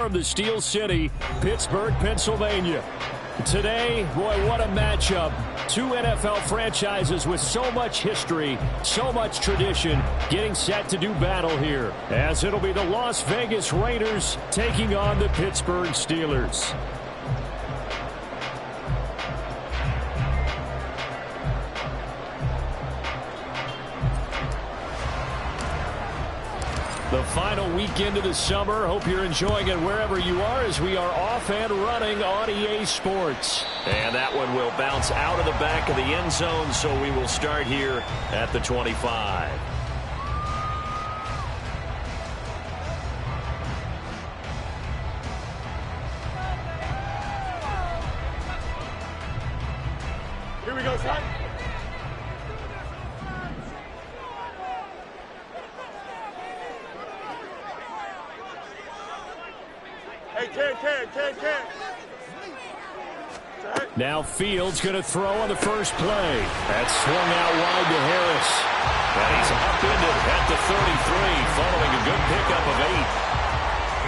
From the Steel City, Pittsburgh, Pennsylvania. Today, boy, what a matchup. Two NFL franchises with so much history, so much tradition, getting set to do battle here. As it'll be the Las Vegas Raiders taking on the Pittsburgh Steelers. The final weekend of the summer. Hope you're enjoying it wherever you are as we are off and running on EA Sports. And that one will bounce out of the back of the end zone, so we will start here at the 25. Here we go, son. Hey, Ken. Now Fields going to throw on the first play. That's swung out wide to Harris. And he's upended at the 33 following a good pickup of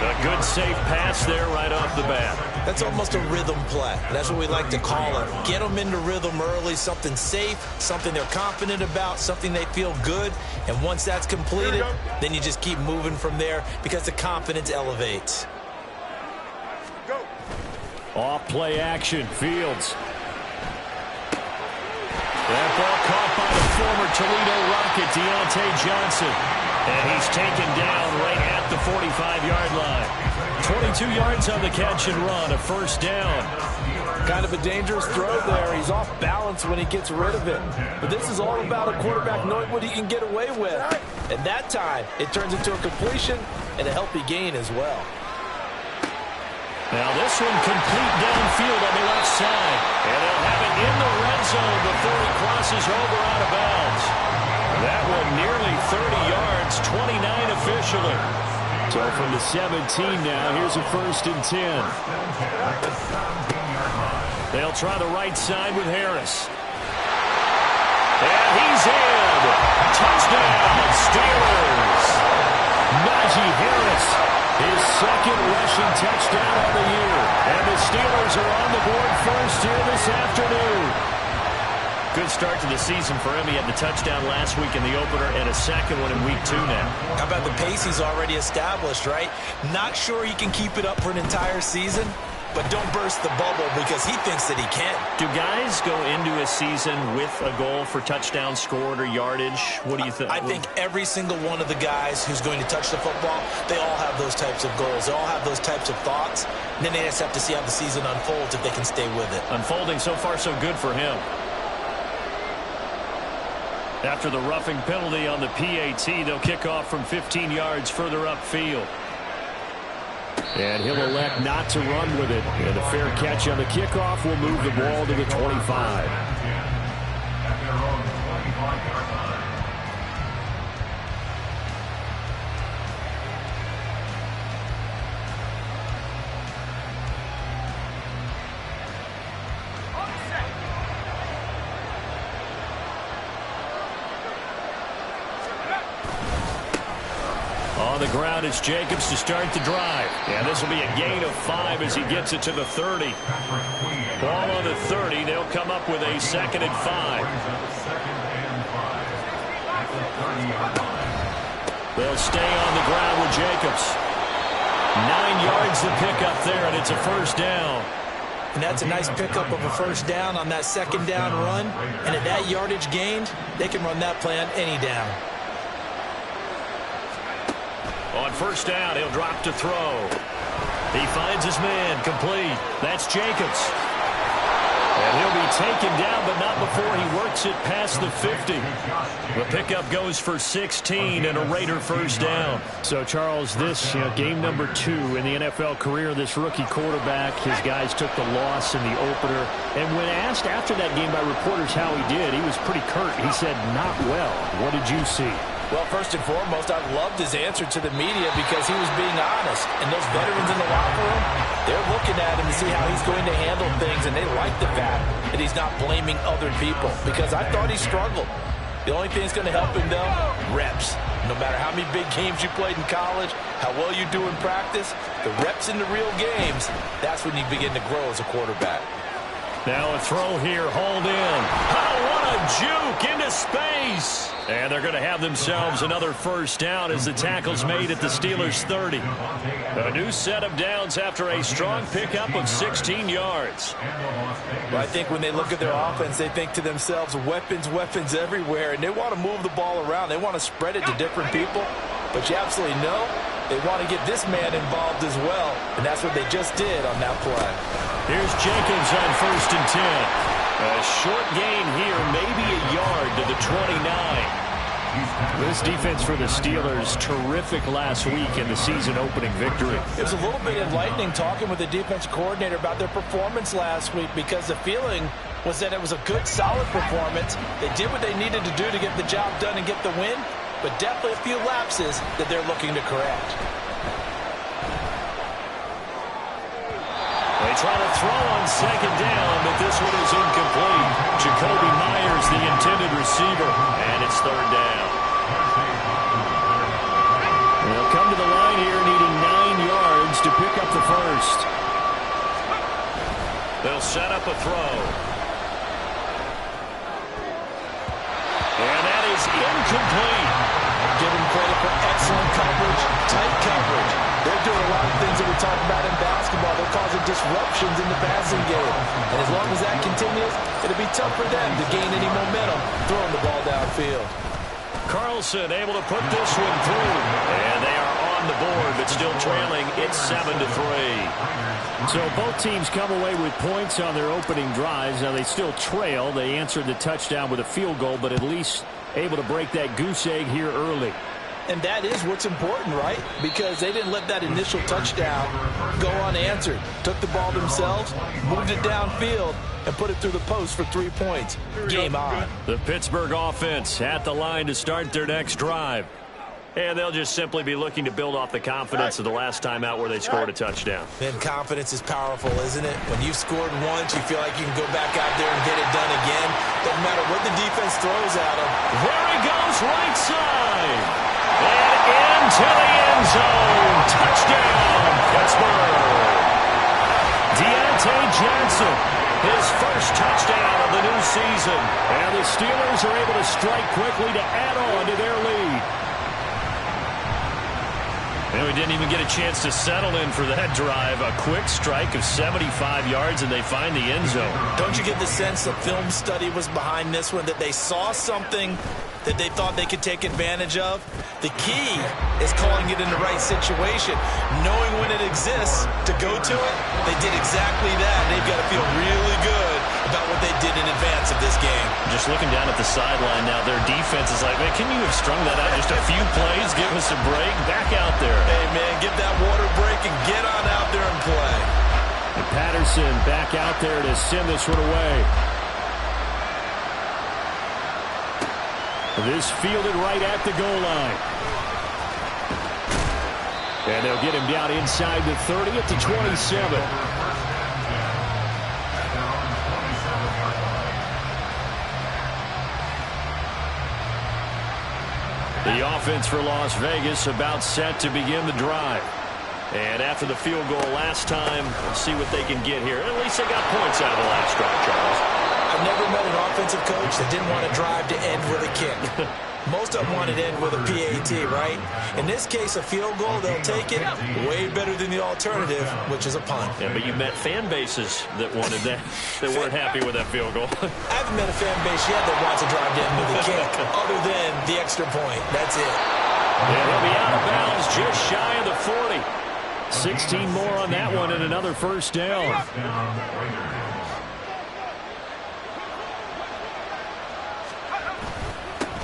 8. A good safe pass there right off the bat. That's almost a rhythm play. That's what we like to call it. Get them into rhythm early, something safe, something they're confident about, something they feel good. And once that's completed, then you just keep moving from there because the confidence elevates. Off play action, Fields. That ball caught by the former Toledo Rocket, Deontay Johnson. And he's taken down right at the 45-yard line. 22 yards on the catch and run, a first down. Kind of a dangerous throw there. He's off balance when he gets rid of it. But this is all about a quarterback knowing what he can get away with. And that time, it turns into a completion and a healthy gain as well. Now this one complete downfield on the left side. And they'll have it in the red zone before he crosses over out of bounds. That one nearly 30 yards, 29 officially. So from the 17 now, here's a 1st and 10. They'll try the right side with Harris. And he's in. Touchdown, Steelers. Najee Harris. His second rushing touchdown of the year. And the Steelers are on the board first here this afternoon. Good start to the season for him. He had the touchdown last week in the opener and a second one in week 2 now. How about the pace he's already established, right? Not sure he can keep it up for an entire season, but don't burst the bubble because he thinks that he can. Do guys go into a season with a goal for touchdown scored or yardage? What do you think? I think every single one of the guys who's going to touch the football, they all have those types of goals. They all have those types of thoughts. And then they just have to see how the season unfolds if they can stay with it. Unfolding so far so good for him. After the roughing penalty on the PAT, they'll kick off from 15 yards further upfield. And he'll elect not to run with it. And a fair catch on the kickoff will move the ball to the 25. On the ground, it's Jacobs to start the drive. And this will be a gain of 5 as he gets it to the 30. Ball on the 30. They'll come up with a 2nd and 5. They'll stay on the ground with Jacobs. 9 yards to pick up there, and it's a first down. And that's a nice pickup of a first down on that 2nd down run. And at that yardage gained, they can run that play on any down. On first down, he'll drop to throw. He finds his man, complete. That's Jacobs. And he'll be taken down, but not before he works it past the 50. The pickup goes for 16 and a Raider first down. So, Charles, this game number 2 in the NFL career of this rookie quarterback. His guys took the loss in the opener. And when asked after that game by reporters how he did, he was pretty curt. He said, not well. What did you see? Well, first and foremost, I loved his answer to the media because he was being honest. And those veterans in the locker room, they're looking at him to see how he's going to handle things, and they like the fact that he's not blaming other people because I thought he struggled. The only thing that's going to help him, though, reps. No matter how many big games you played in college, how well you do in practice, the reps in the real games, that's when you begin to grow as a quarterback. Now a throw here, hauled in. Oh, what a juke into space. And they're going to have themselves another first down as the tackle's made at the Steelers' 30. A new set of downs after a strong pickup of 16 yards. Well, I think when they look at their offense, they think to themselves, weapons, weapons everywhere, and they want to move the ball around. They want to spread it to different people, but you absolutely know they want to get this man involved as well, and that's what they just did on that play. Here's Jacobs on 1st and 10. A short gain here, maybe a yard to the 29. This defense for the Steelers, terrific last week in the season-opening victory. It was a little bit enlightening talking with the defense coordinator about their performance last week, because the feeling was that it was a good, solid performance. They did what they needed to do to get the job done and get the win, but definitely a few lapses that they're looking to correct. They try to throw on 2nd down, but this one is incomplete. Jacoby Myers, the intended receiver, and it's 3rd down. They'll come to the line here needing 9 yards to pick up the first. They'll set up a throw. And that is incomplete. Give them credit for excellent coverage, tight coverage. They're doing a lot of things that we talk about in basketball. They're causing disruptions in the passing game. And as long as that continues, it'll be tough for them to gain any momentum throwing the ball downfield. Carlson able to put this one through. And they are on the board, but still trailing. It's 7-3. So both teams come away with points on their opening drives. Now they still trail. They answered the touchdown with a field goal, but at least able to break that goose egg here early. And that is what's important, right? Because they didn't let that initial touchdown go unanswered. Took the ball themselves, moved it downfield, and put it through the post for 3 points. Game on. The Pittsburgh offense at the line to start their next drive. And they'll just simply be looking to build off the confidence of the last time out where they scored a touchdown. Man, confidence is powerful, isn't it? When you've scored once, you feel like you can go back out there and get it done again. Doesn't matter what the defense throws at them. There he goes, right side. And into the end zone. Touchdown, Pittsburgh. Deontay Johnson, his first touchdown of the new season. And the Steelers are able to strike quickly to add on to their lead. And we didn't even get a chance to settle in for that drive. A quick strike of 75 yards, and they find the end zone. Don't you get the sense the film study was behind this one, that they saw something that they thought they could take advantage of? The key is calling it in the right situation, knowing when it exists to go to it. They did exactly that. They've got to feel really good about what they did in advance of this game. Just looking down at the sideline now, their defense is like, man, can you have strung that out just a few plays? Give us a break. Back out there. Hey, man, get that water break and get on out there and play. And Patterson back out there to send this one away. This fielded right at the goal line. And they'll get him down inside the 30 at the 27. The offense for Las Vegas about set to begin the drive. And after the field goal last time, we'll see what they can get here. At least they got points out of the last drive, Charles. I've never met an offensive coach that didn't want to drive to end with a kick. Most of them wanted to end with a PAT, right? In this case, a field goal, they'll take it way better than the alternative, which is a punt. Yeah, but you met fan bases that wanted that, that weren't happy with that field goal. I haven't met a fan base yet that wants to drive to end with a kick, other than the extra point. That's it. And he'll be out of bounds just shy of the 40. 16 more on that one and another first down.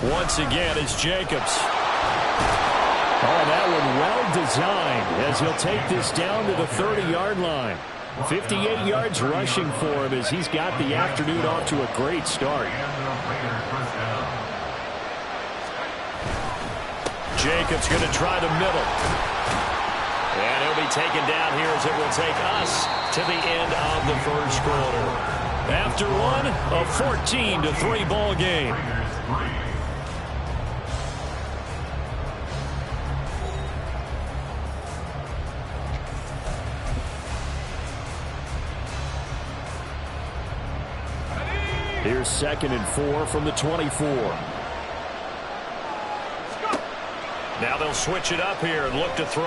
Once again, it's Jacobs. Oh, that one well designed as he'll take this down to the 30-yard line. 58 yards rushing for him as he's got the afternoon off to a great start. Jacobs going to try the middle. And he'll be taken down here as it will take us to the end of the first quarter. After one, a 14-3 ball game. Here's 2nd and 4 from the 24. Now they'll switch it up here and look to throw.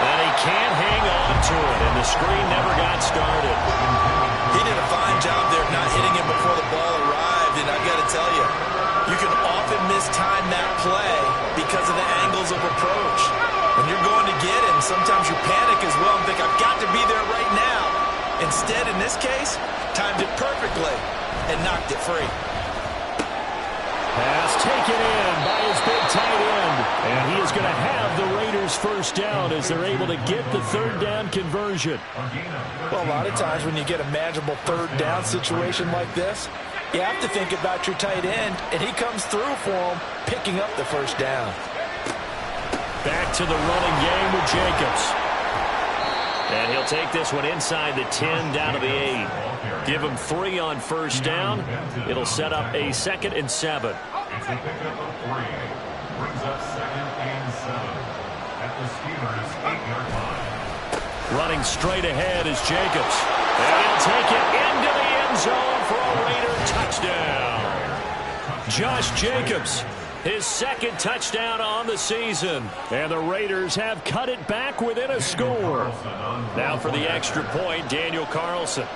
And he can't hang on to it, and the screen never got started. He did a fine job there not hitting him before the ball arrived, and I've got to tell you, you can often mistime that play because of the angles of approach. When you're going to get him, sometimes you panic as well and think, I've got to be there right now. Instead, in this case, timed it perfectly and knocked it free. Pass taken in by his big tight end. And he is going to have the Raiders first down as they're able to get the third down conversion. Well, a lot of times when you get a manageable third down situation like this, you have to think about your tight end, and he comes through for him, picking up the first down. Back to the running game with Jacobs. And he'll take this one inside the 10 down to the 8. Give him 3 on first down. It'll set up a 2nd and 7. It's a pickup of 3. Brings up 2nd and 7 at the Steelers' 8-yard line. Running straight ahead is Jacobs. And he'll take it into the end zone for a Raider touchdown. Josh Jacobs, his 2nd touchdown on the season. And the Raiders have cut it back within a score. Now for the extra point, Daniel Carlson.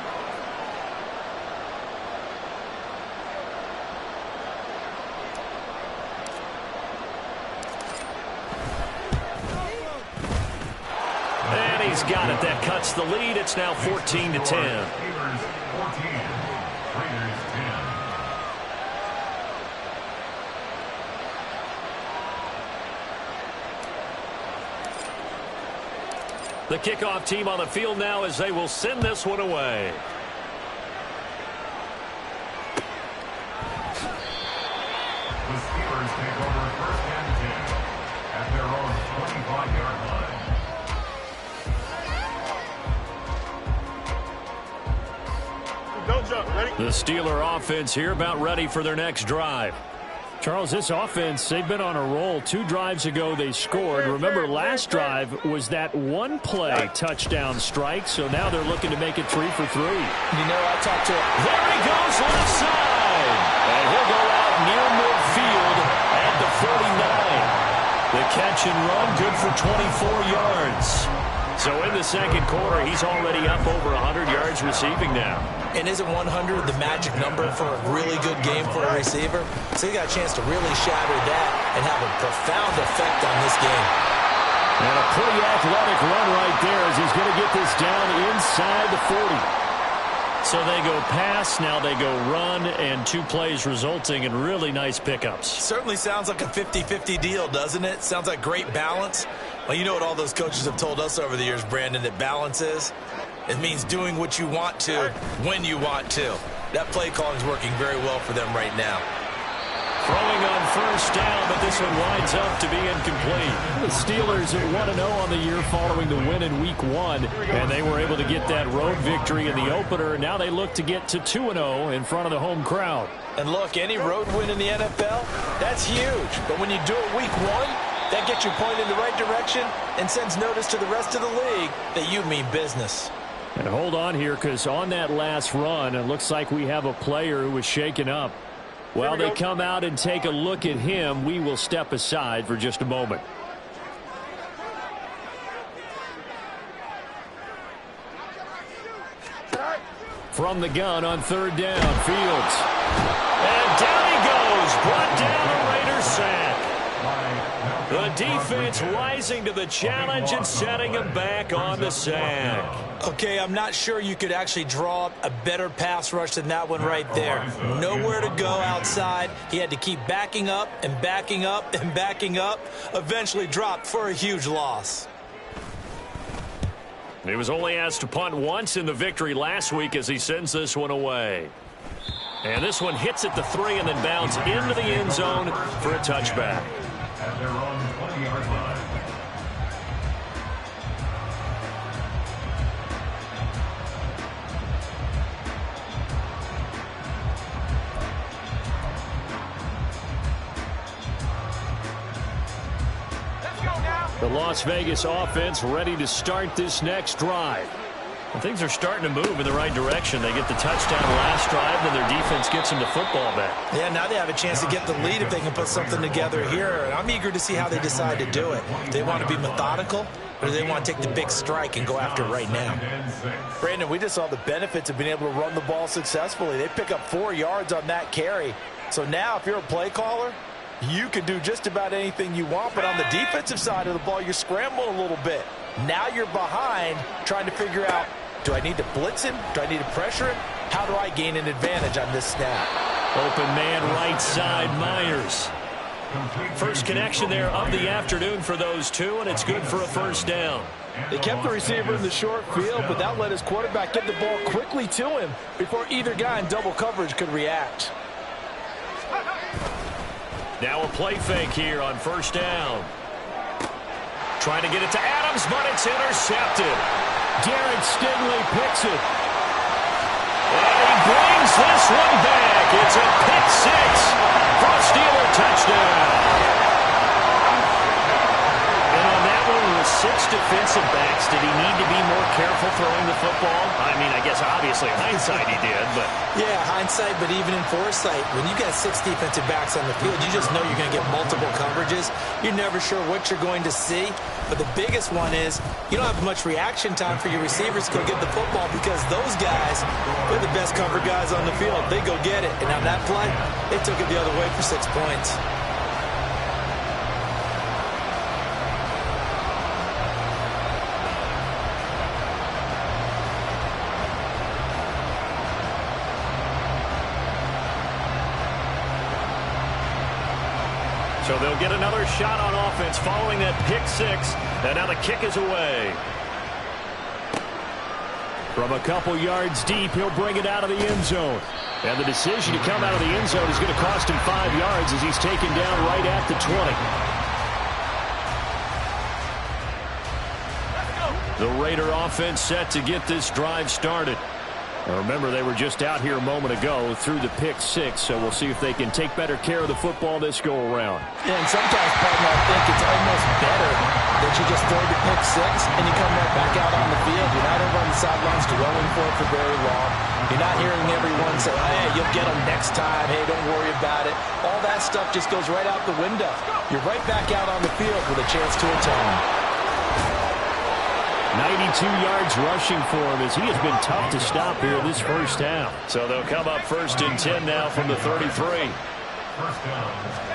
And he's got it. That cuts the lead. It's now 14-10. Steelers 14, Raiders 10. The kickoff team on the field now as they will send this one away. The Steelers take over 1st and 10 at their own 25-yard line. Don't jump. Ready? The Steeler offense here about ready for their next drive. Charles, this offense, they've been on a roll. 2 drives ago, they scored. Remember, last drive was that one-play touchdown strike, so now they're looking to make it 3 for 3. You know, I talked to him. There he goes left side. And he'll go out near midfield at the 49. The catch and run, good for 24 yards. So in the second quarter, he's already up over 100 yards receiving now. And isn't 100 the magic number for a really good game for a receiver? So he got a chance to really shatter that and have a profound effect on this game. And a pretty athletic run right there as he's going to get this down inside the 40. So they go pass, now they go run, and 2 plays resulting in really nice pickups. Certainly sounds like a 50-50 deal, doesn't it? Sounds like great balance. Well, you know what all those coaches have told us over the years, Brandon, that balance is? It means doing what you want to when you want to. That play calling is working very well for them right now. Throwing on first down, but this one winds up to be incomplete. The Steelers at 1-0 on the year following the win in Week 1, and they were able to get that road victory in the opener. Now they look to get to 2-0 in front of the home crowd. And look, any road win in the NFL, that's huge. But when you do it Week 1, that gets you pointed in the right direction and sends notice to the rest of the league that you mean business. And hold on here, because on that last run, it looks like we have a player who was shaken up. While they come out and take a look at him, we will step aside for just a moment. From the gun on 3rd down, Fields. And down he goes, brought down a Raiders sack. The defense rising to the challenge and setting him back on the sack. Okay, I'm not sure you could actually draw up a better pass rush than that one right there. Nowhere to go outside. He had to keep backing up and backing up and backing up. Eventually dropped for a huge loss. He was only asked to punt once in the victory last week as he sends this one away. And this one hits at the 3 and then bounds into the end zone for a touchback. At their own 20-yard line. The Las Vegas offense ready to start this next drive. And things are starting to move in the right direction. They get the touchdown last drive, then their defense gets them the football back. Yeah, now they have a chance to get the lead if they can put something together here. And I'm eager to see how they decide to do it. Do they want to be methodical, or do they want to take the big strike and go after it right now? Brandon, we just saw the benefits of being able to run the ball successfully. They pick up 4 yards on that carry. So now if you're a play caller, you can do just about anything you want. But on the defensive side of the ball, you're scrambling a little bit. Now you're behind trying to figure out, do I need to blitz him? Do I need to pressure him? How do I gain an advantage on this snap? Open man right side, Myers. First connection there of the afternoon for those two, and it's good for a first down. They kept the receiver in the short field, but that let his quarterback get the ball quickly to him before either guy in double coverage could react. Now a play fake here on first down. Trying to get it to Adams, but it's intercepted. Derek Stingley picks it. And he brings this one back. It's a pick six for a Steeler touchdown. And on that one, with 6 defensive backs, did he need to be more careful throwing the football? I mean, I guess obviously in hindsight he did, but... Yeah, hindsight, but even in foresight, when you got 6 defensive backs on the field, you just know you're going to get multiple coverages. You're never sure what you're going to see. But the biggest one is you don't have much reaction time for your receivers to go get the football because those guys, they're the best cover guys on the field. They go get it. And on that play, they took it the other way for 6 points. So they'll get another shot on offense following that pick six. And now the kick is away. From a couple yards deep, he'll bring it out of the end zone. And the decision to come out of the end zone is going to cost him 5 yards as he's taken down right at the 20. The Raider offense set to get this drive started. Now remember, they were just out here a moment ago through the pick six, so we'll see if they can take better care of the football this go-around. Yeah, and sometimes, partner, I think it's almost better that you just throw the pick six and you come right back out on the field. You're not over on the sidelines dwelling for it for very long. You're not hearing everyone say, hey, you'll get them next time. Hey, don't worry about it. All that stuff just goes right out the window. You're right back out on the field with a chance to atone. 92 yards rushing for him as he has been tough to stop here this first half. So they'll come up 1st and 10 now from the 33. First down,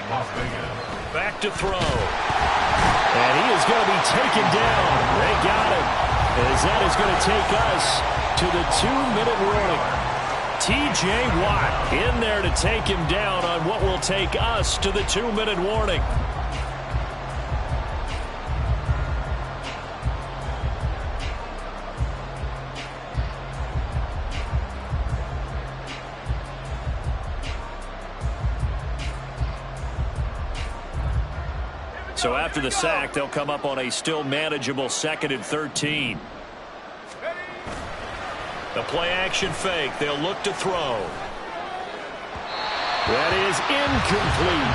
Las Vegas. Back to throw. And he is going to be taken down. They got him. As that is going to take us to the 2-minute warning. T.J. Watt in there to take him down on what will take us to the 2-minute warning. So after the sack, they'll come up on a still manageable 2nd and 13. The play action fake. They'll look to throw. That is incomplete.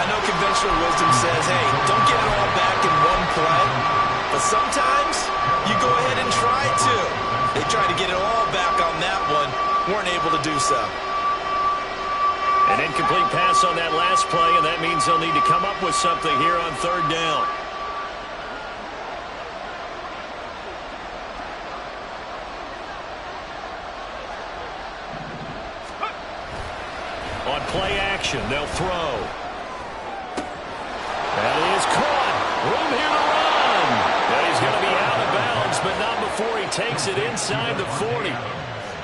I know conventional wisdom says, hey, don't get it all back in one play. But sometimes you go ahead and try to. They tried to get it all back on that one. Weren't able to do so. An incomplete pass on that last play, and that means they'll need to come up with something here on 3rd down. On play action, they'll throw. That is caught. Room here to run. And he's going to be out of bounds, but not before he takes it inside the 40.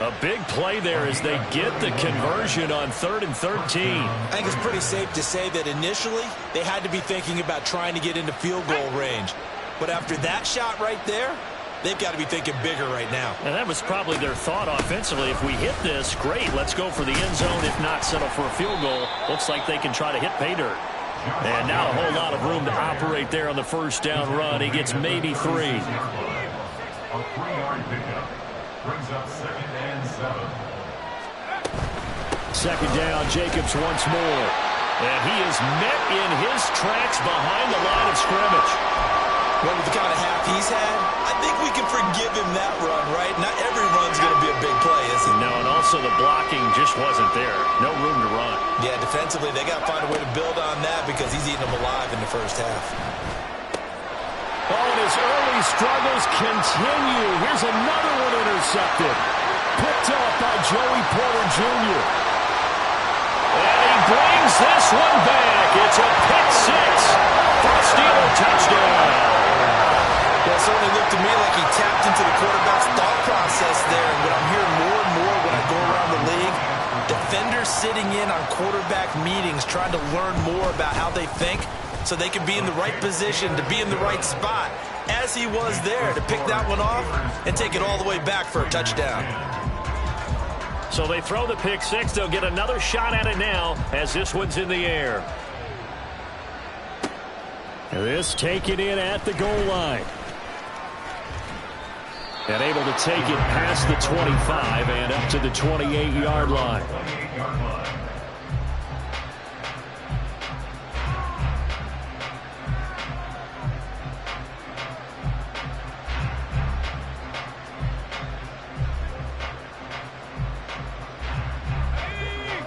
A big play there as they get the conversion on 3rd and 13. I think it's pretty safe to say that initially they had to be thinking about trying to get into field goal range. But after that shot right there, they've got to be thinking bigger right now. And that was probably their thought offensively. If we hit this, great, let's go for the end zone. If not, settle for a field goal. Looks like they can try to hit pay dirt. And not a whole lot of room to operate there on the first down run. He gets maybe 3. A 3-yard pickup brings up 2nd and 7. 2nd down, Jacobs once more. And he is met in his tracks behind the line of scrimmage. Well, with the kind of half he's had, I think we can forgive give him that run, right? Not every run's going to be a big play, is it? No, and also the blocking just wasn't there. No room to run. Yeah, defensively, they got to find a way to build on that because he's eating them alive in the first half. Oh, and his early struggles continue. Here's another one intercepted. Picked up by Joey Porter Jr. And he brings this one back. It's a pick six for a Steeler touchdown. Well, it certainly looked to me like he tapped into the quarterback's thought process there. And what I'm hearing more and more when I go around the league, defenders sitting in on quarterback meetings trying to learn more about how they think so they can be in the right position, to be in the right spot, as he was there, to pick that one off and take it all the way back for a touchdown. So they throw the pick six. They'll get another shot at it now as this one's in the air. This taken in at the goal line. And able to take it past the 25 and up to the 28-yard line.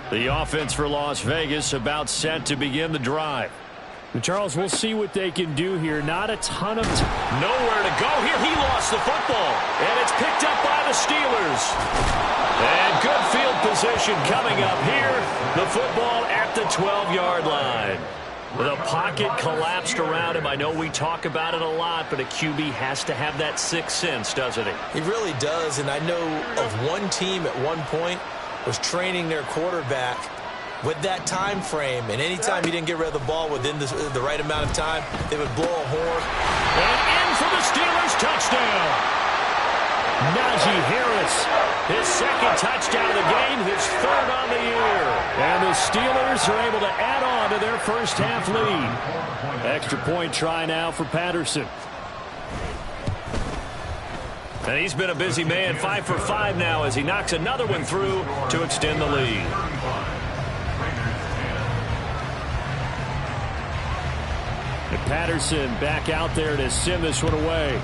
The offense for Las Vegas about set to begin the drive. And Charles, we'll see what they can do here. Not a ton of time. Nowhere to go here. He lost the football. And it's picked up by the Steelers. And good field position coming up here. The football at the 12-yard line. The pocket collapsed around him. I know we talk about it a lot, but a QB has to have that sixth sense, doesn't he? He really does. And I know of one team at one point was training their quarterback with that time frame, and anytime he didn't get rid of the ball within the right amount of time, they would blow a horn. And in for the Steelers touchdown. Najee Harris, his second touchdown of the game, his third on the year. And the Steelers are able to add on to their first half lead. Extra point try now for Patterson. And he's been a busy man, 5 for 5 now as he knocks another one through to extend the lead. And Patterson back out there to send this one away.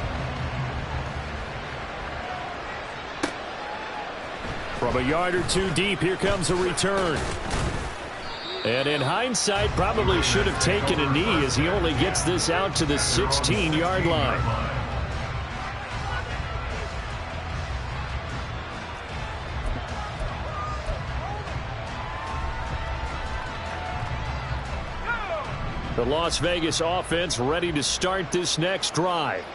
From a yard or two deep, here comes a return. And in hindsight, probably should have taken a knee as he only gets this out to the 16-yard line. The Las Vegas offense ready to start this next drive.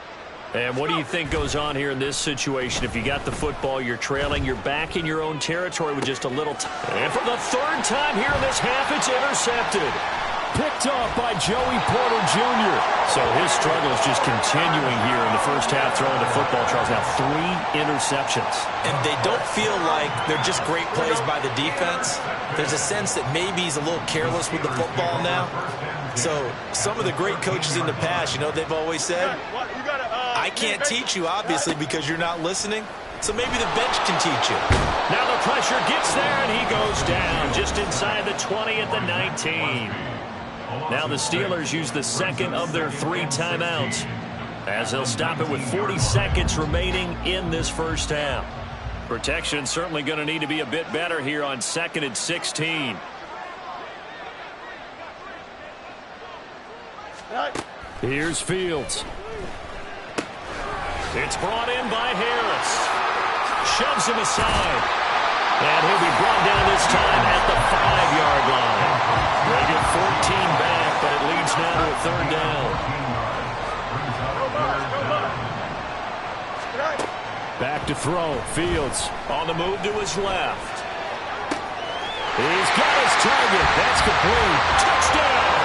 And what do you think goes on here in this situation? If you got the football, you're trailing, you're back in your own territory with just a little time. And for the third time here in this half, it's intercepted. Picked off by Joey Porter Jr. So his struggle is just continuing here in the first half throwing the football, Charles. Now 3 interceptions. And they don't feel like they're just great plays by the defense. There's a sense that maybe he's a little careless with the football now. So some of the great coaches in the past, you know, they've always said, I can't teach you, obviously, because you're not listening. So maybe the bench can teach you. Now the pressure gets there, and he goes down just inside the 20 at the 19. Now the Steelers use the second of their 3 timeouts as they'll stop it with 40 seconds remaining in this first half. Protection certainly going to need to be a bit better here on 2nd and 16. Here's Fields. It's brought in by Harris. Shoves him aside. And he'll be brought down this time at the 5-yard line. They get 14 back, but it leads now to a 3rd down. Back to throw. Fields on the move to his left. He's got his target. That's complete. Touchdown!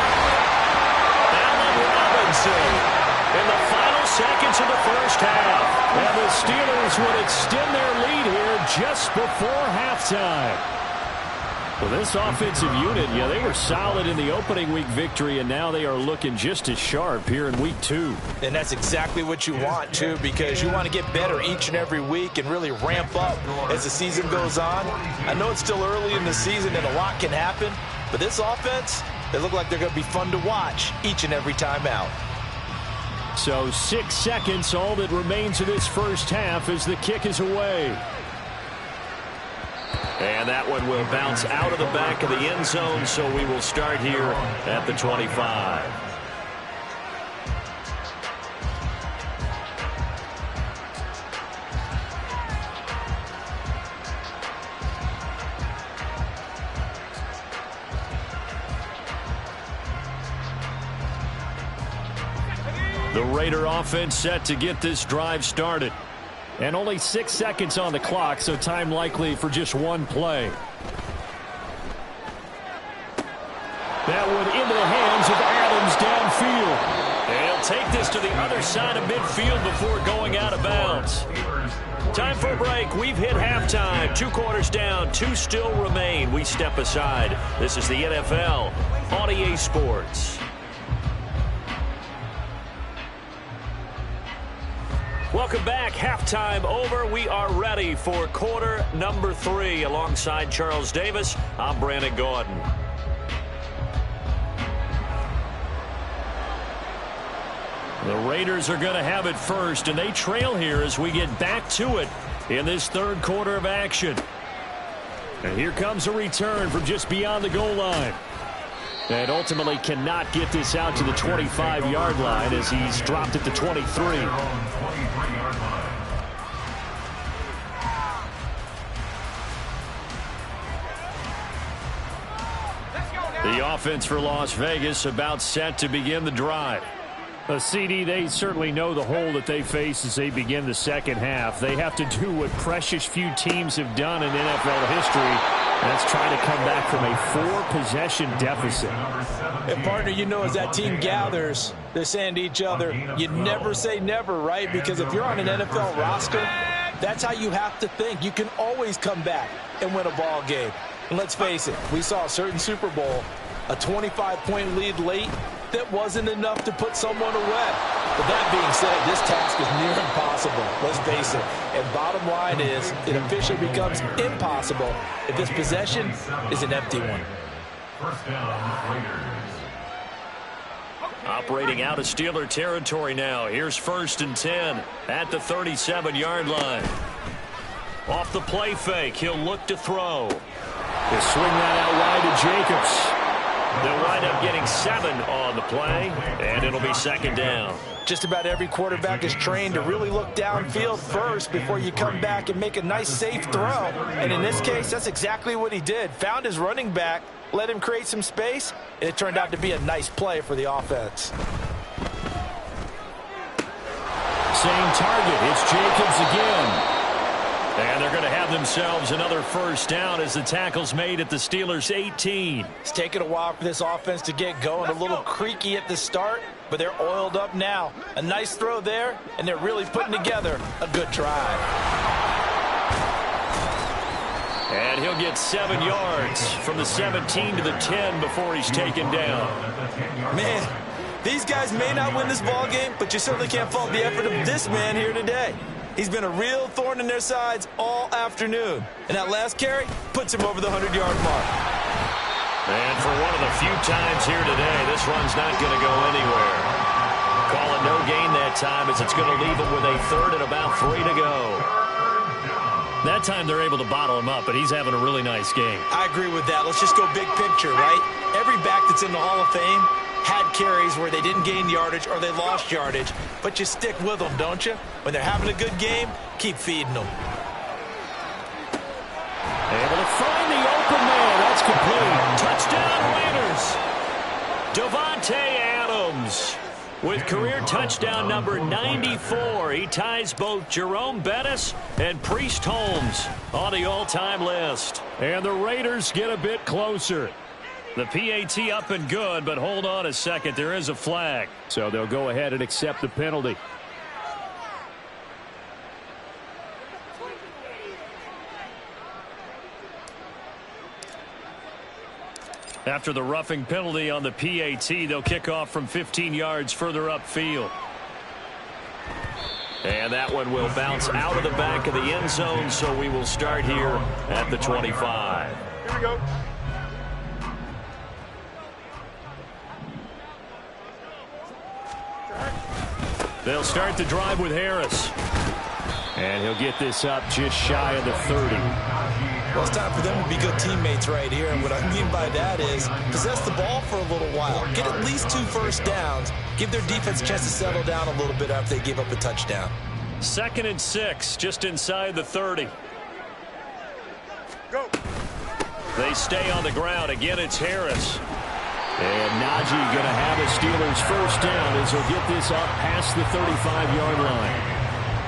In the final seconds of the first half. And the Steelers would extend their lead here just before halftime. Well, this offensive unit, yeah, they were solid in the opening week victory, and now they are looking just as sharp here in week 2. And that's exactly what you want, too, because you want to get better each and every week and really ramp up as the season goes on. I know it's still early in the season and a lot can happen, but this offense, they look like they're going to be fun to watch each and every time out. So 6 seconds, all that remains of this first half as the kick is away. And that one will bounce out of the back of the end zone, so we will start here at the 25. The Raider offense set to get this drive started. And only 6 seconds on the clock, so time likely for just one play. That one into the hands of Adams downfield. And he'll take this to the other side of midfield before going out of bounds. Time for a break. We've hit halftime. 2 quarters down, 2 still remain. We step aside. This is the NFL on EA Sports. Welcome back. Halftime over. We are ready for quarter number 3. Alongside Charles Davis, I'm Brandon Gordon. The Raiders are going to have it first, and they trail here as we get back to it in this third quarter of action. And here comes a return from just beyond the goal line. And ultimately cannot get this out to the 25-yard line as he's dropped at the 23. The offense for Las Vegas about set to begin the drive. CD, they certainly know the hole that they face as they begin the second half. They have to do what precious few teams have done in NFL history. That's trying to come back from a 4-possession deficit. And partner, you know, as that team gathers, they're saying to each other, you never say never, right? Because if you're on an NFL roster, that's how you have to think. You can always come back and win a ball game. And let's face it, we saw a certain Super Bowl, a 25-point lead late, that wasn't enough to put someone away. But that being said, this task is near impossible. Let's face it. And bottom line is, it officially becomes impossible if this possession is an empty one. First down, Raiders. Operating out of Steeler territory now. Here's 1st and 10 at the 37-yard line. Off the play fake, he'll look to throw. They swing that out wide to Jacobs. They'll wind up getting 7 on the play, and it'll be 2nd down. Just about every quarterback is trained to really look downfield first before you come back and make a nice, safe throw. And in this case, that's exactly what he did. Found his running back, let him create some space, and it turned out to be a nice play for the offense. Same target. It's Jacobs again. And they're going to have themselves another 1st down as the tackle's made at the Steelers' 18. It's taken a while for this offense to get going. A little creaky at the start, but they're oiled up now. A nice throw there, and they're really putting together a good drive. And he'll get 7 yards from the 17 to the 10 before he's taken down. Man, these guys may not win this ball game, but you certainly can't fault the effort of this man here today. He's been a real thorn in their sides all afternoon. And that last carry puts him over the 100-yard mark. And for one of the few times here today, this run's not going to go anywhere. Call it no gain that time as it's going to leave him with a 3rd and about 3 to go. That time they're able to bottle him up, but he's having a really nice game. I agree with that. Let's just go big picture, right? Every back that's in the Hall of Fame had carries where they didn't gain yardage or they lost yardage, but you stick with them, don't you? When they're having a good game, keep feeding them. Able to find the open man. That's complete. Touchdown Raiders. Davante Adams with career touchdown number 94. He ties both Jerome Bettis and Priest Holmes on the all-time list. And the Raiders get a bit closer. The PAT up and good, but hold on a second. There is a flag. So they'll go ahead and accept the penalty. After the roughing penalty on the PAT, they'll kick off from 15 yards further upfield. And that one will bounce out of the back of the end zone, so we will start here at the 25. Here we go. They'll start the drive with Harris. And he'll get this up just shy of the 30. Well, it's time for them to be good teammates right here. And what I mean by that is possess the ball for a little while. Get at least 2 first downs. Give their defense a chance to settle down a little bit after they give up a touchdown. 2nd and 6, just inside the 30. Go. They stay on the ground. Again, it's Harris. And Najee going to have a Steelers first down as he'll get this up past the 35-yard line.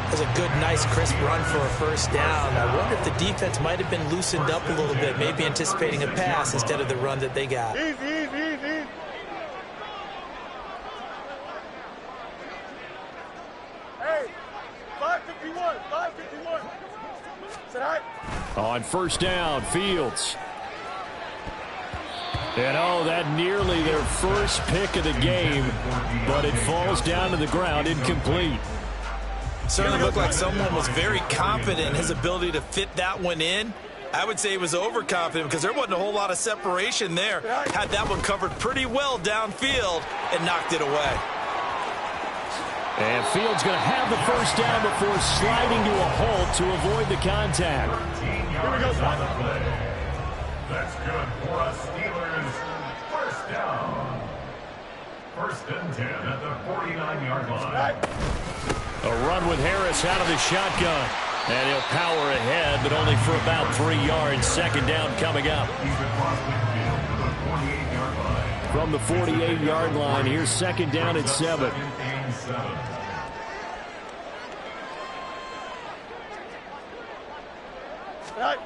That's a good, nice, crisp run for a first down. I wonder if the defense might have been loosened up a little bit, maybe anticipating a pass instead of the run that they got. Easy, easy, easy. Hey, 551, 551. Sit high. On first down, Fields. And that nearly their first pick of the game, but it falls down to the ground, incomplete. Certainly looked like someone was very confident in his ability to fit that one in. I would say he was overconfident because there wasn't a whole lot of separation there. Had that one covered pretty well downfield and knocked it away. And Fields going to have the first down before sliding to a halt to avoid the contact. Here we go, son. That's good for us Steelers. First down. 1st and 10 at the 49-yard line. A run with Harris out of the shotgun. And he'll power ahead, but only for about 3 yards. 2nd down coming up. He's across midfield to the 48-yard line. From the 48-yard line, here's 2nd down at 7. Right.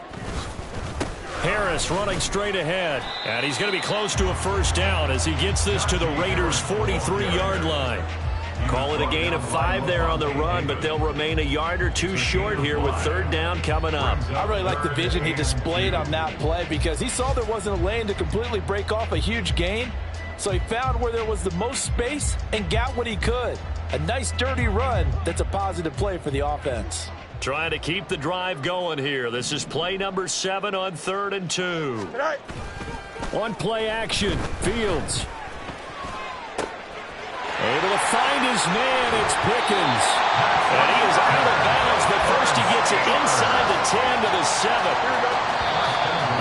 Harris running straight ahead. And he's going to be close to a first down as he gets this to the Raiders' 43-yard line. Call it a gain of 5 there on the run, but they'll remain a yard or 2 short here with 3rd down coming up. I really like the vision he displayed on that play because he saw there wasn't a lane to completely break off a huge gain. So he found where there was the most space and got what he could. A nice dirty run that's a positive play for the offense. Trying to keep the drive going here. This is play number 7 on 3rd and 2. Right. On play action, Fields. Able to find his man, it's Pickens. And he is out of bounds, but first he gets it inside the 10 to the 7.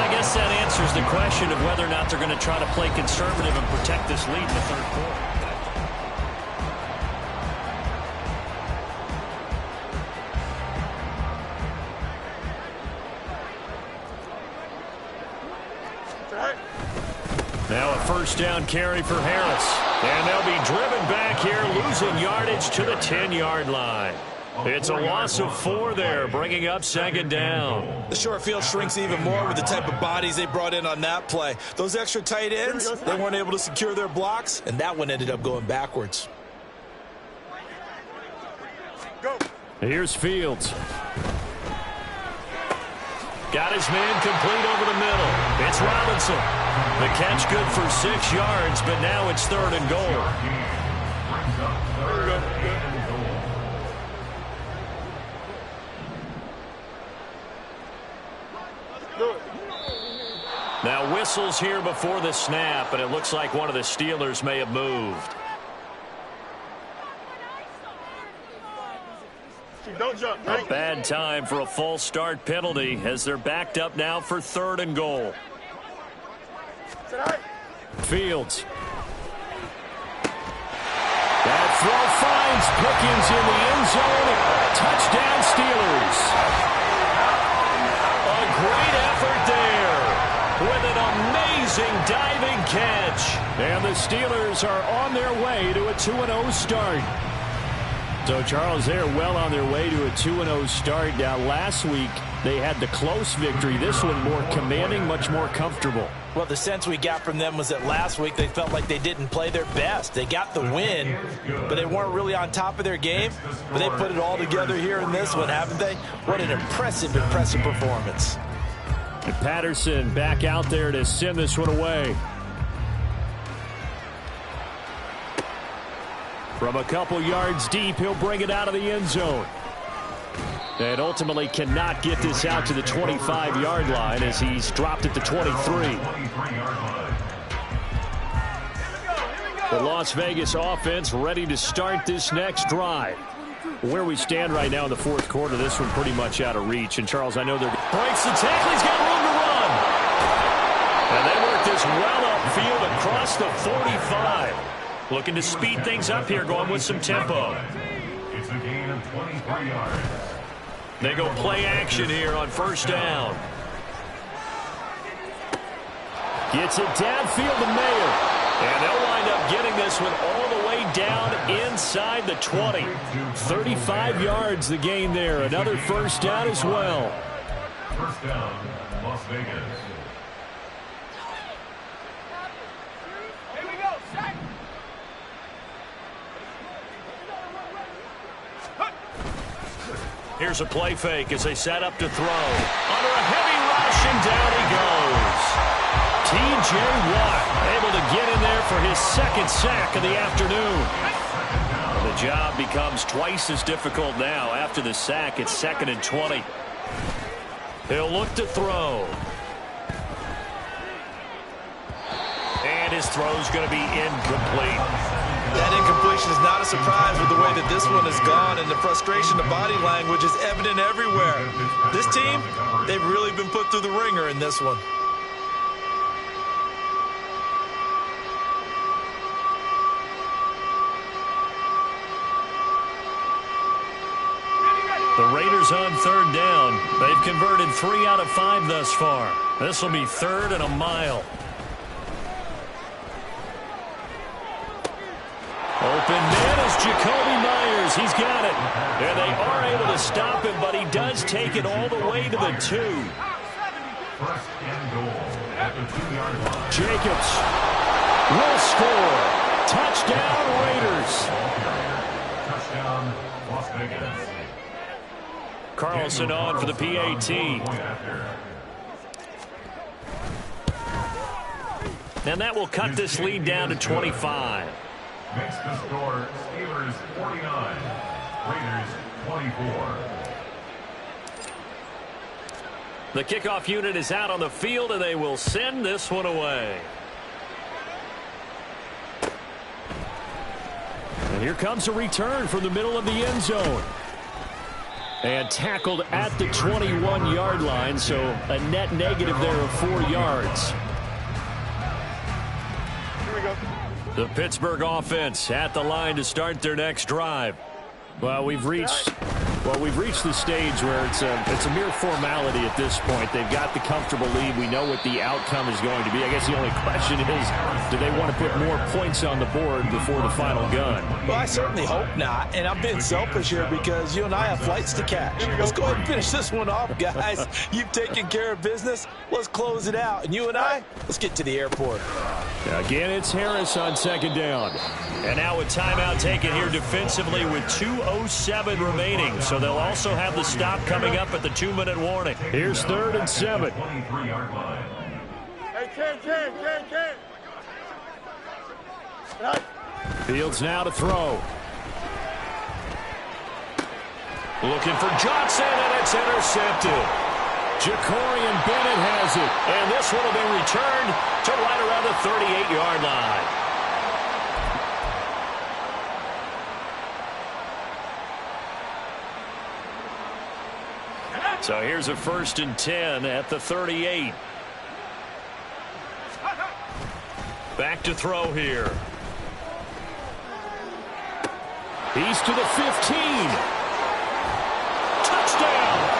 I guess that answers the question of whether or not they're going to try to play conservative and protect this lead in the 3rd quarter. Now a first down carry for Harris. And they'll be driven back here, losing yardage to the 10-yard line. It's a loss of 4 there, bringing up 2nd down. The short field shrinks even more with the type of bodies they brought in on that play. Those extra tight ends, they weren't able to secure their blocks, and that one ended up going backwards. Go. Here's Fields. Got his man complete over the middle. It's Robinson. The catch good for 6 yards, but now it's 3rd and goal. Now whistles here before the snap, and it looks like one of the Steelers may have moved. Don't jump. A bad time for a false start penalty as they're backed up now for 3rd and goal. Fields. That throw finds Pickens in the end zone. Touchdown Steelers. A great effort there with an amazing diving catch. And the Steelers are on their way to a 2-0 start. So, Charles, they're well on their way to a 2-0 start. Now, last week, they had the close victory. This one more commanding, much more comfortable. Well, the sense we got from them was that last week they felt like they didn't play their best. They got the win, but they weren't really on top of their game. But they put it all together here in this one, haven't they? What an impressive, impressive performance. And Patterson back out there to send this one away. From a couple yards deep, he'll bring it out of the end zone. And ultimately cannot get this out to the 25-yard line as he's dropped at the 23. The Las Vegas offense ready to start this next drive. Where we stand right now in the fourth quarter, this one pretty much out of reach. And, Charles, I know they're... Breaks the tackle. He's got room to run. And they work this well upfield across the 45. Looking to speed things up here, going with some tempo. It's a gain of 23 yards. They go play action here on first down. Gets it downfield to Mayer. And they'll wind up getting this one all the way down inside the 20. 35 yards the gain there. Another first down as well. First down, Las Vegas. Here we go, sack. Here's a play fake as they set up to throw. Under a heavy rush, and down he goes. T.J. Watt able to get in there for his second sack of the afternoon. The job becomes twice as difficult now. After the sack, it's 2nd and 20. He'll look to throw. And his throw's going to be incomplete. That incompletion is not a surprise with the way that this one has gone, and the frustration, the body language is evident everywhere. This team, they've really been put through the ringer in this one. The Raiders on third down. They've converted 3 out of 5 thus far. This will be 3rd and a mile. Open man is Jacoby Myers. He's got it. And they are able to stop him, but he does take it all the way to the 2. First and goal at the 2-yard line. Jacobs will score. Touchdown, Raiders. Touchdown, Las Vegas. Carlson on for the PAT. And that will cut this lead down to 25. Makes the score Steelers 49, Raiders 24. The kickoff unit is out on the field, and they will send this one away. And here comes a return from the middle of the end zone. And tackled at the 21-yard line, so a net negative there of 4 yards. Here we go. The Pittsburgh offense at the line to start their next drive. Well, we've reached the stage where it's a mere formality at this point. They've got the comfortable lead. We know what the outcome is going to be. I guess the only question is, do they want to put more points on the board before the final gun? Well, I certainly hope not, and I'm being selfish here because you and I have flights to catch. Let's go ahead and finish this one off, guys. You've taken care of business. Let's close it out. And you and I, let's get to the airport. Again, it's Harris on second down. And now a timeout taken here defensively with 2:07 remaining. So they'll also have the stop coming up at the 2-minute warning. Here's 3rd and 7. 23-yard line. Hey, Ken. Right. Fields now to throw. Looking for Johnson, and it's intercepted. Jacorian Bennett has it, and this one will be returned to right around the 38-yard line. So here's a 1st and 10 at the 38. Back to throw here. He's to the 15. Touchdown!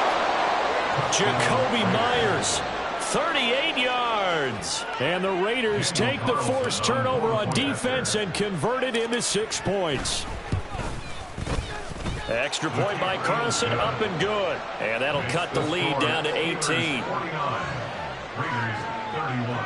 Jacoby Myers, 38 yards. And the Raiders take the forced turnover on defense and convert it into 6 points. Extra point by Carlson, up and good. And that'll cut the lead down to 18. 49, Raiders 31.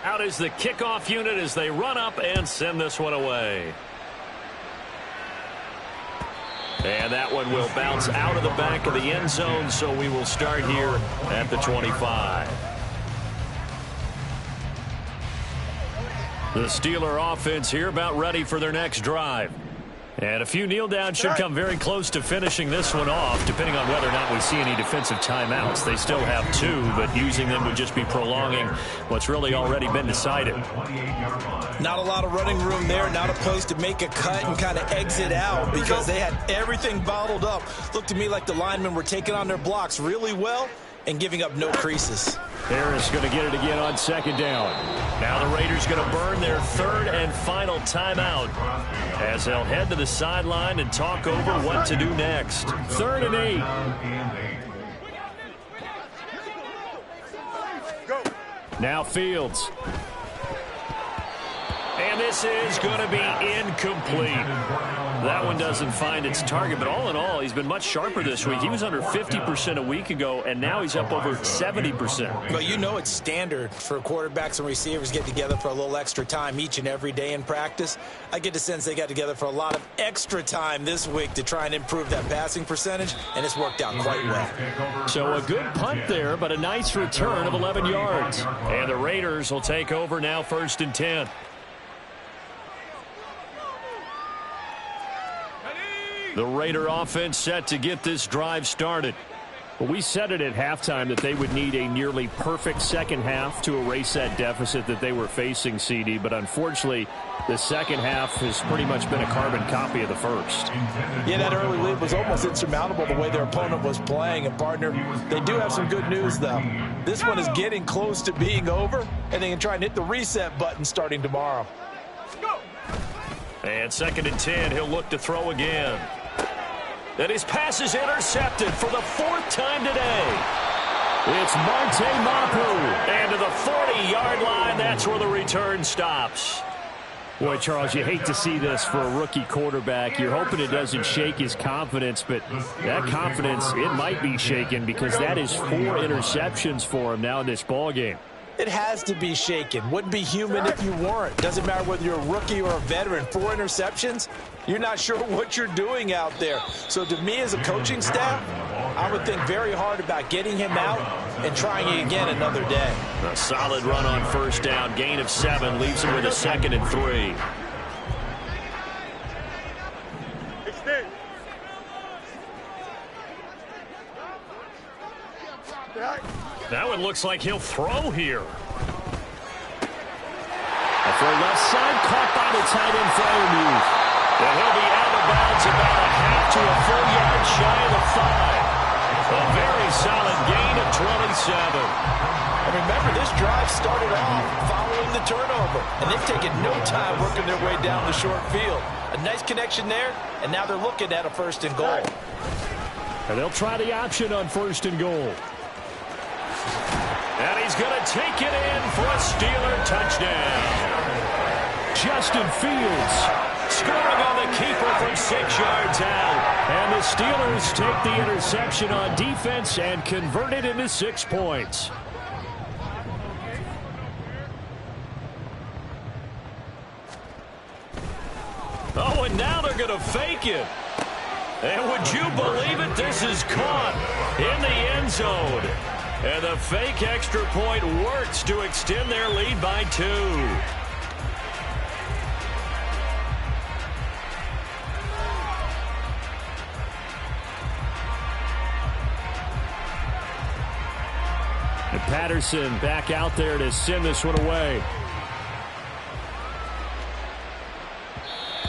Out is the kickoff unit as they run up and send this one away. And that one will bounce out of the back of the end zone, so we will start here at the 25. The Steeler offense here about ready for their next drive. And a few kneel downs should come very close to finishing this one off, depending on whether or not we see any defensive timeouts. They still have 2, but using them would just be prolonging what's really already been decided. Not a lot of running room there, not a place to make a cut and kind of exit out because they had everything bottled up. Looked to me like the linemen were taking on their blocks really well and giving up no creases. Harris going to get it again on 2nd down. Now the Raiders going to burn their 3rd and final timeout as they'll head to the sideline and talk over what to do next. 3rd and 8. Go. Now Fields. And this is going to be incomplete. That one doesn't find its target, but all in all, he's been much sharper this week. He was under 50% a week ago, and now he's up over 70%. Well, you know it's standard for quarterbacks and receivers get together for a little extra time each and every day in practice. I get the sense they got together for a lot of extra time this week to try and improve that passing percentage, and it's worked out quite well. So a good punt there, but a nice return of 11 yards. And the Raiders will take over now 1st and 10. The Raider offense set to get this drive started. Well, we said it at halftime that they would need a nearly perfect second half to erase that deficit that they were facing, CD. But unfortunately, the second half has pretty much been a carbon copy of the first. Yeah, that early lead was almost insurmountable the way their opponent was playing. And, partner, they do have some good news, though. This one is getting close to being over, and they can try and hit the reset button starting tomorrow. And 2nd and 10, he'll look to throw again. And his pass is intercepted for the 4th time today. It's Marte Mapu. And to the 40-yard line, that's where the return stops. Boy, Charles, you hate to see this for a rookie quarterback. You're hoping it doesn't shake his confidence, but that confidence, it might be shaken because that is 4 interceptions for him now in this ballgame. It has to be shaken. Wouldn't be human if you weren't. Doesn't matter whether you're a rookie or a veteran. 4 interceptions, you're not sure what you're doing out there. So to me as a coaching staff, I would think very hard about getting him out and trying it again another day. A solid run on 1st down. Gain of 7 leaves him with a 2nd and 3. Extend. That one looks like he'll throw here. A throw left side, caught by the tight end Fryermuth. And he'll be out of bounds about a half to a full yard shy of the 5. A very solid gain of 27. And remember, this drive started off following the turnover, and they've taken no time working their way down the short field. A nice connection there, and now they're looking at a 1st and goal. And they'll try the option on 1st and goal. And he's going to take it in for a Steeler touchdown. Justin Fields scoring on the keeper from 6 yards out. And the Steelers take the interception on defense and convert it into 6 points. Oh, and now they're going to fake it. And would you believe it? This is caught in the end zone. And the fake extra point works to extend their lead by 2. And Patterson back out there to send this one away.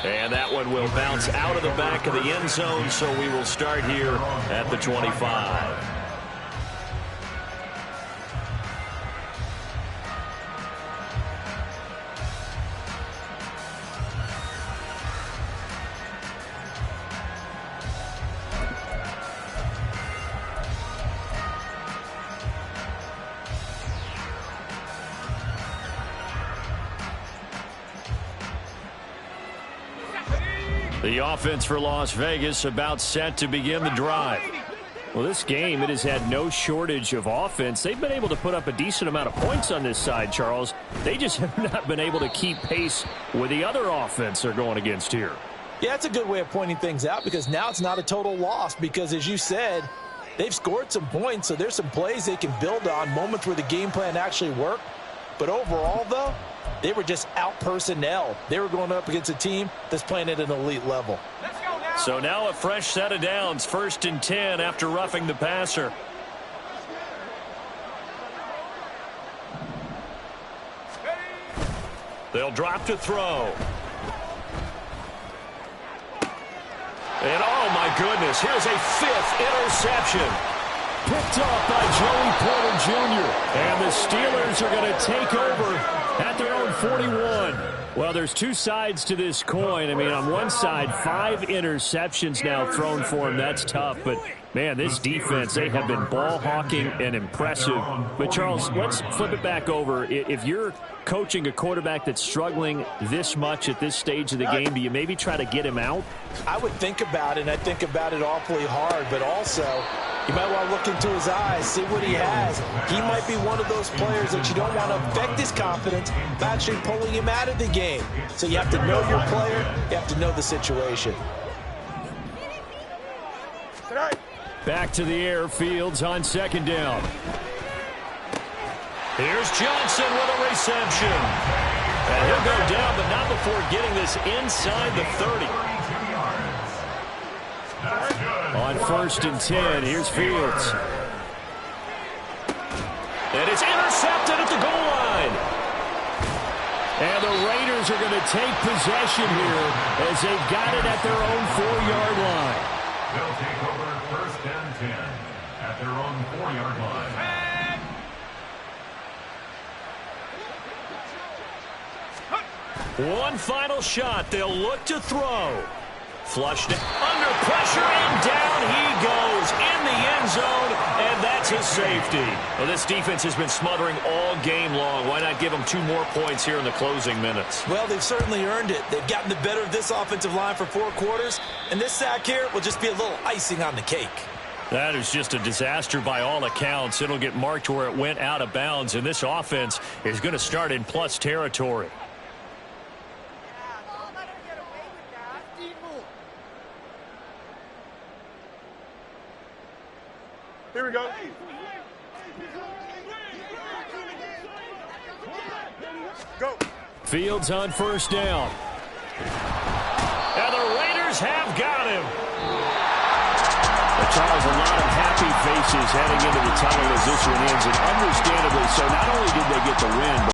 And that one will bounce out of the back of the end zone, so we will start here at the 25. The offense for Las Vegas about set to begin the drive. Well, this game, it has had no shortage of offense. They've been able to put up a decent amount of points on this side, Charles. They just have not been able to keep pace with the other offense they're going against here. Yeah, that's a good way of pointing things out because now it's not a total loss because, as you said, they've scored some points, so there's some plays they can build on, moments where the game plan actually worked. But overall, though, They were just out personnel. They were going up against a team that's playing at an elite level. So now a fresh set of downs, 1st and 10 after roughing the passer. They'll drop to throw. And oh my goodness, here's a 5th interception. Picked off by Joey Porter Jr. And the Steelers are going to take over at their own 41. Well, there's two sides to this coin. I mean, on one side, 5 interceptions now thrown for him. That's tough. But, man, this defense, they have been ball hawking and impressive. But, Charles, let's flip it back over. If you're coaching a quarterback that's struggling this much at this stage of the game, do you maybe try to get him out? I would think about it, and I think about it awfully hard. But also, you might want to look into his eyes, see what he has. He might be one of those players that you don't want to affect his confidence by actually pulling him out of the game. So you have to know your player. You have to know the situation. Back to the air, Fields on 2nd down. Here's Johnson with a reception. And he'll go down, but not before getting this inside the 30. On 1st and 10, here's Fields. And it's intercepted at the goal line. And the Raiders are going to take possession here as they've got it at their own 4-yard line. They'll take over 1st and 10 at their own 4-yard line. One final shot. They'll look to throw. Flushed under pressure, and down he goes in the end zone, and that's his safety. Well, this defense has been smothering all game long. Why not give them 2 more points here in the closing minutes? Well, they've certainly earned it. They've gotten the better of this offensive line for 4 quarters, and this sack here will just be a little icing on the cake. That is just a disaster by all accounts. It'll get marked where it went out of bounds, and this offense is going to start in plus territory. Here we go. Go. Fields on 1st down. And the Raiders have got him. Charles, a lot of happy faces heading into the tunnel as this one ends, and understandably so. Not only did they get the win, but